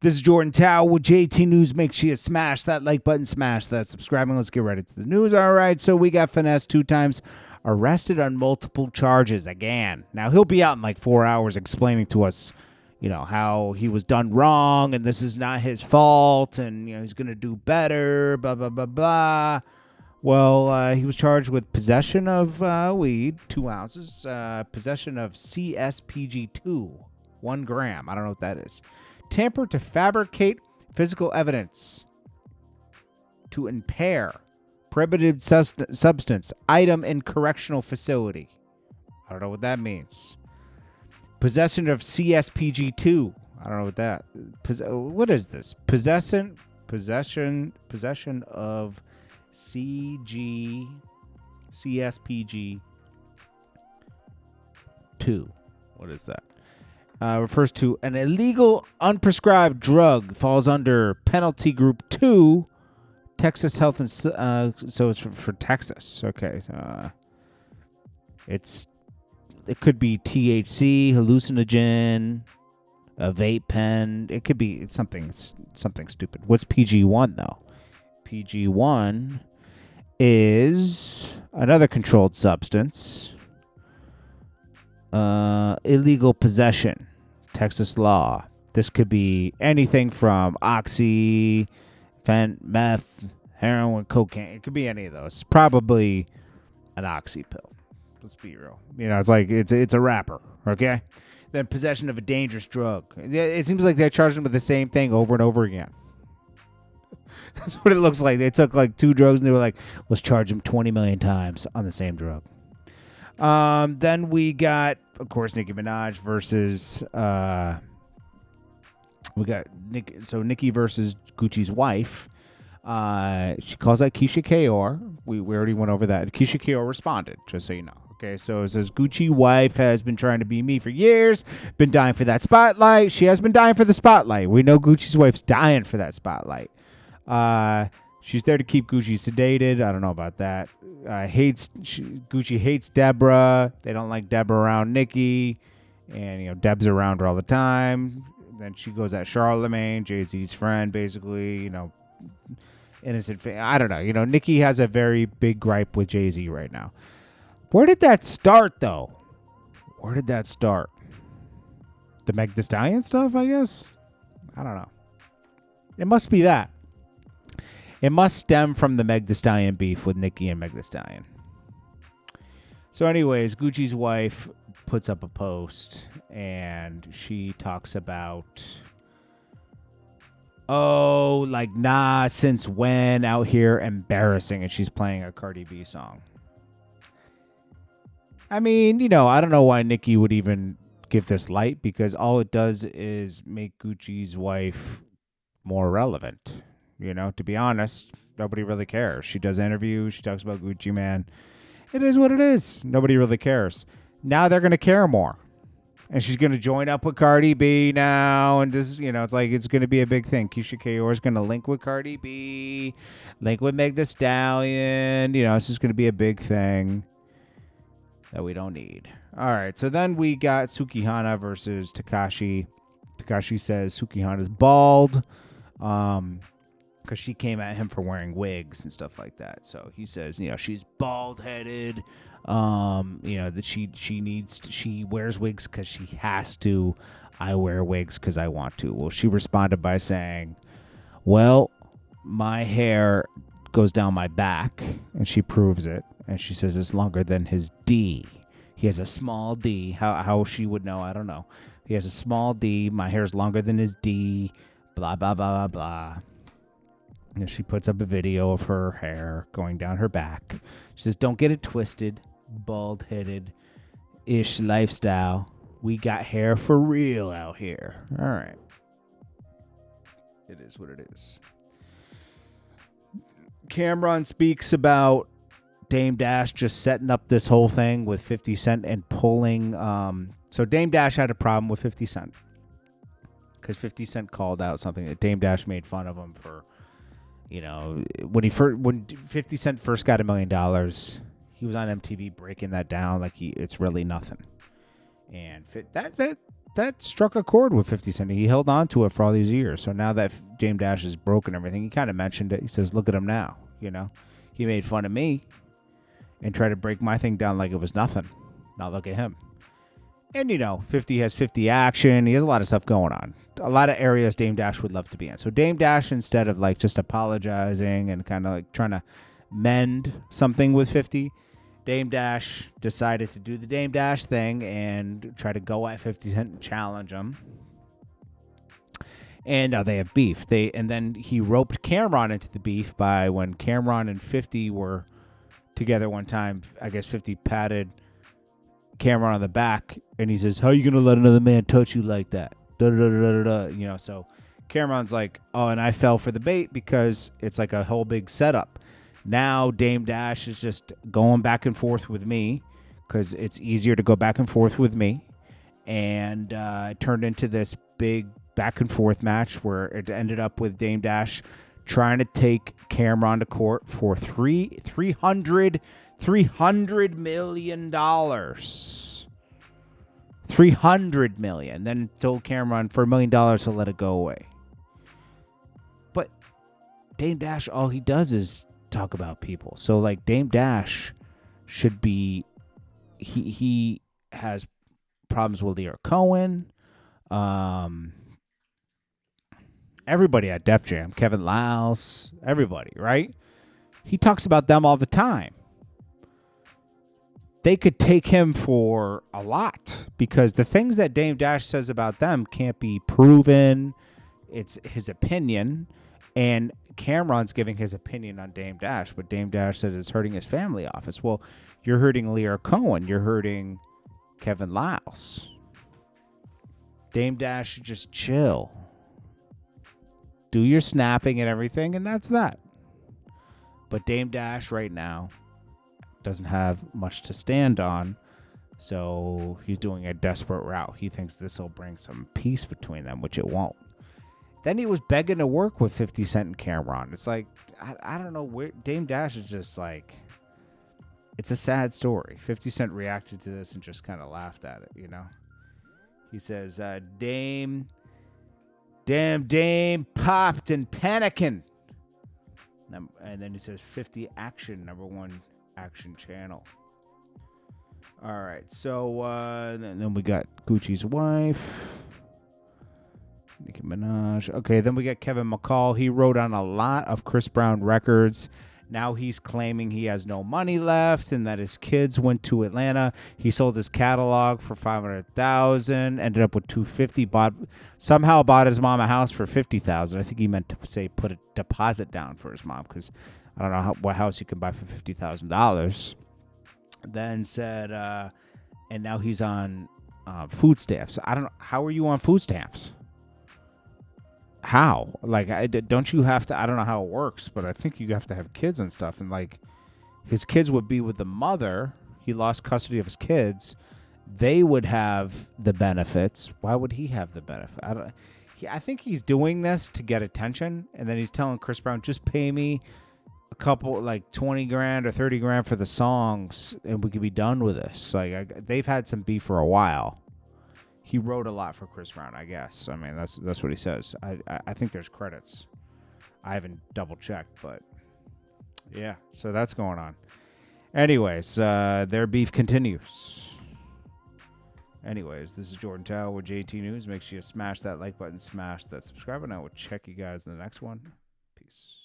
This is Jordan Tower with JT News. Make sure you smash that like button, smash that subscribing. Let's get ready to the news. All right, so we got Finesse 2 times arrested on multiple charges again. Now, he'll be out in like 4 hours explaining to us, you know, how he was done wrong and this is not his fault and, you know, he's going to do better, blah, blah, blah, blah. Well, he was charged with possession of weed, 2 ounces, possession of CSPG2, 1 gram. I don't know what that is. Tamper to fabricate physical evidence, to impair prohibited substance, item in correctional facility. I don't know what that means. Possession of CSPG2. I don't know what that. What is this? Possession of CSPG2. What is that? Refers to an illegal unprescribed drug, falls under penalty group 2, Texas Health and so it's for Texas. Okay, it could be THC, hallucinogen, a vape pen. It could be something stupid. What's PG1 though? PG1 is another controlled substance. Illegal possession. Texas law. This could be anything from oxy, meth, heroin, cocaine. It could be any of those. Probably an oxy pill. Let's be real. You know, it's like it's a wrapper. Okay. Then possession of a dangerous drug. It seems like they charged him with the same thing over and over again. That's what it looks like. They took like 2 drugs and they were like, let's charge him 20 million times on the same drug. Then we got, of course, Nicki Minaj versus Nicki versus Gucci's wife. She calls out Keisha Kaur. We already went over that. Keisha Kaur responded, just so you know. Okay, so it says Gucci wife has been trying to be me for years, been dying for that spotlight. She has been dying for the spotlight. We know Gucci's wife's dying for that spotlight. She's there to keep Gucci sedated. I don't know about that. Gucci hates Deborah. They don't like Deborah around Nicki. And, you know, Deb's around her all the time. Then she goes at Charlemagne, Jay-Z's friend, basically, you know, innocent. I don't know. You know, Nicki has a very big gripe with Jay-Z right now. Where did that start, though? Where did that start? The Meg Thee Stallion stuff, I guess? I don't know. It must be that. It must stem from the Meg Thee Stallion beef with Nicki and Meg Thee Stallion. So anyways, Gucci's wife puts up a post and she talks about, since when out here embarrassing, and she's playing a Cardi B song. I mean, you know, I don't know why Nicki would even give this light, because all it does is make Gucci's wife more relevant. You know, to be honest, nobody really cares. She does interviews. She talks about Gucci Man. It is what it is. Nobody really cares. Now they're going to care more. And she's going to join up with Cardi B now. And this, you know, it's like it's going to be a big thing. Keisha Kaur is going to link with Cardi B, link with Meg Thee Stallion. You know, it's just going to be a big thing that we don't need. All right. So then we got Sukihana versus Tekashi. Tekashi says Sukihana's bald. Because she came at him for wearing wigs and stuff like that. So he says, you know, she's bald-headed. You know, that she wears wigs because she has to. I wear wigs because I want to. Well, she responded by saying, well, my hair goes down my back. And she proves it. And she says it's longer than his D. He has a small D. How she would know, I don't know. He has a small D. My hair's longer than his D. Blah, blah, blah, blah, blah. And she puts up a video of her hair going down her back. She says, don't get it twisted, bald-headed-ish lifestyle. We got hair for real out here. All right. It is what it is. Cameron speaks about Dame Dash just setting up this whole thing with 50 Cent and pulling. So Dame Dash had a problem with 50 Cent. Because 50 Cent called out something that Dame Dash made fun of him for. You know, when 50 Cent first got $1 million, he was on MTV breaking that down like it's really nothing. And that that struck a chord with 50 Cent. He held on to it for all these years. So now that Dame Dash is broken, everything, he kind of mentioned it. He says, "Look at him now." You know, he made fun of me and tried to break my thing down like it was nothing. Now look at him. And, 50 has 50 action. He has a lot of stuff going on. A lot of areas Dame Dash would love to be in. So Dame Dash, instead of like just apologizing and kind of like trying to mend something with 50, Dame Dash decided to do the Dame Dash thing and try to go at 50 Cent and challenge him. And they have beef. And then he roped Cameron into the beef by when Cameron and 50 were together one time. I guess 50 patted Cameron on the back, and he says, "How you gonna let another man touch you like that?" So Cameron's like, "Oh, and I fell for the bait because it's like a whole big setup." Now Dame Dash is just going back and forth with me because it's easier to go back and forth with me, and it turned into this big back and forth match where it ended up with Dame Dash trying to take Cameron to court for $300 million. $300 million. Then told Cameron for $1 million to let it go away. But Dame Dash, all he does is talk about people. So like Dame Dash should be, he has problems with Lear Cohen. Everybody at Def Jam, Kevin Lyles, everybody, right? He talks about them all the time. They could take him for a lot because the things that Dame Dash says about them can't be proven. It's his opinion. And Cameron's giving his opinion on Dame Dash, but Dame Dash says it's hurting his family office. Well, you're hurting Lear Cohen. You're hurting Kevin Lyles. Dame Dash should just chill. Do your snapping and everything, and that's that. But Dame Dash right now doesn't have much to stand on, so he's doing a desperate route. He thinks this will bring some peace between them, which it won't. Then he was begging to work with 50 Cent and Cameron. It's like, I don't know where Dame Dash is just like, it's a sad story. 50 Cent reacted to this and just kind of laughed at it, He says, Dame popped and panicking. And then he says 50 action, #1 action channel. All right, so then we got Gucci's wife, Nicki Minaj. Okay, then we got Kevin McCall. He wrote on a lot of Chris Brown records. Now he's claiming he has no money left and that his kids went to Atlanta. He sold his catalog for $500,000, ended up with $250,000. Somehow bought his mom a house for $50,000. I think he meant to say put a deposit down for his mom because I don't know what house you can buy for $50,000. Then said, and now he's on food stamps. I don't know. How are you on food stamps? How? Like, don't you have to? I don't know how it works, but I think you have to have kids and stuff. And like, his kids would be with the mother. He lost custody of his kids. They would have the benefits. Why would he have the benefit? I think he's doing this to get attention, and then he's telling Chris Brown, just pay me a couple, like 20 grand or 30 grand for the songs, and we could be done with this. Like, they've had some beef for a while. He wrote a lot for Chris Brown, I guess. I mean, that's what he says. I think there's credits. I haven't double checked, but yeah. So that's going on. Anyways, their beef continues. Anyways, this is Jordan Tower with JT News. Make sure you smash that like button, smash that subscribe, and I will check you guys in the next one. Peace.